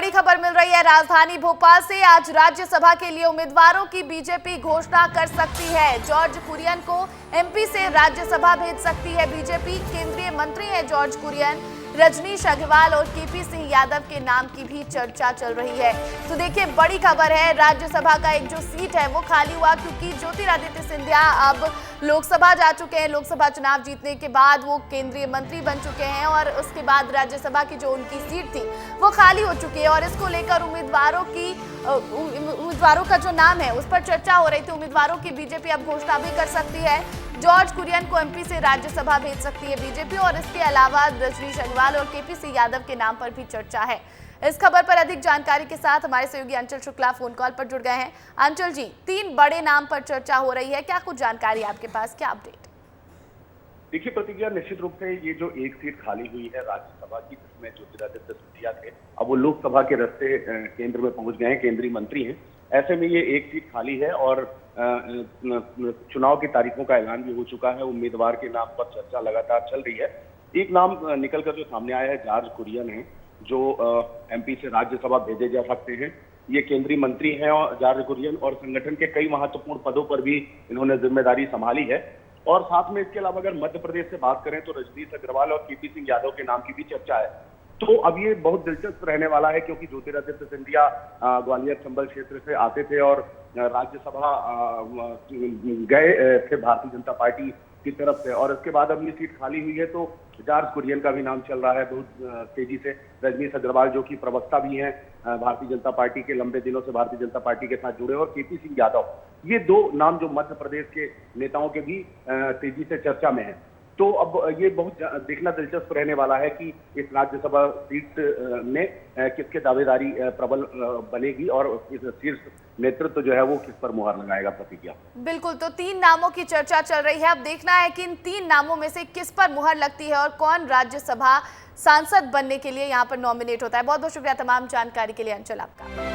बड़ी खबर मिल रही है राजधानी भोपाल से। आज राज्यसभा के लिए उम्मीदवारों की बीजेपी घोषणा कर सकती है। जॉर्ज कुरियन को एमपी से राज्यसभा भेज सकती है बीजेपी। केंद्रीय मंत्री हैं जॉर्ज कुरियन। रजनीश अग्रवाल और केपी सिंह यादव के नाम की भी चर्चा चल रही है। तो देखिए, बड़ी खबर है, राज्यसभा का एक जो सीट है वो खाली हुआ, क्योंकि ज्योतिरादित्य सिंधिया अब लोकसभा जा चुके हैं। लोकसभा चुनाव जीतने के बाद वो केंद्रीय मंत्री बन चुके हैं और उसके बाद राज्यसभा की जो उनकी सीट थी वो खाली हो चुकी है और इसको लेकर उम्मीदवारों का जो नाम है उस पर चर्चा हो रही थी। उम्मीदवारों की बीजेपी अब घोषणा भी कर सकती है। जॉर्ज कुरियन को एमपी से राज्यसभा भेज सकती है बीजेपी और इसके अलावा रजनीश अग्रवाल और केपी सिंह यादव के नाम पर भी चर्चा है। इस खबर पर अधिक जानकारी के साथ हमारे सहयोगी अंचल शुक्ला फोन कॉल पर जुड़ गए हैं। अंचल जी, 3 बड़े नाम पर चर्चा हो रही है, क्या कुछ जानकारी आपके पास, क्या अपडेट? देखिए प्रतिज्ञा, निश्चित रूप से ये जो एक सीट खाली हुई है राज्यसभा की, जिसमें ज्योतिरादित्य सिंधिया थे, अब वो लोकसभा के रास्ते केंद्र में पहुंच गए हैं, केंद्रीय मंत्री हैं। ऐसे में ये एक सीट खाली है और चुनाव की तारीखों का ऐलान भी हो चुका है। उम्मीदवार के नाम पर चर्चा लगातार चल रही है। एक नाम निकलकर जो सामने आया है जॉर्ज कुरियन है, जो एमपी से राज्यसभा भेजे जा सकते हैं। ये केंद्रीय मंत्री हैं और जॉर्ज कुरियन, और संगठन के कई महत्वपूर्ण पदों पर भी इन्होंने जिम्मेदारी संभाली है। और साथ में इसके अलावा अगर मध्य प्रदेश से बात करें तो रजनीश अग्रवाल और केपी सिंह यादव के नाम की भी चर्चा है। तो अब ये बहुत दिलचस्प रहने वाला है, क्योंकि ज्योतिरादित्य सिंधिया ग्वालियर चंबल क्षेत्र से आते थे और राज्यसभा गए थे भारतीय जनता पार्टी की तरफ से, और इसके बाद अब ये सीट खाली हुई है। तो जॉर्ज कुरियन का भी नाम चल रहा है बहुत तेजी से। रजनीश अग्रवाल जो कि प्रवक्ता भी हैं भारतीय जनता पार्टी के, लंबे दिनों से भारतीय जनता पार्टी के साथ जुड़े, और केपी सिंह यादव, ये 2 नाम जो मध्य प्रदेश के नेताओं के भी तेजी से चर्चा में है। तो अब ये बहुत देखना दिलचस्प रहने वाला है कि इस राज्यसभा सीट में किसके दावेदारी प्रबल बनेगी और इस शीर्ष नेतृत्व जो है वो किस पर मुहर लगाएगा। प्रतिज्ञा, बिल्कुल, तो 3 नामों की चर्चा चल रही है। अब देखना है कि इन 3 नामों में से किस पर मुहर लगती है और कौन राज्यसभा सांसद बनने के लिए यहाँ पर नॉमिनेट होता है। बहुत बहुत शुक्रिया तमाम जानकारी के लिए अंचल आपका।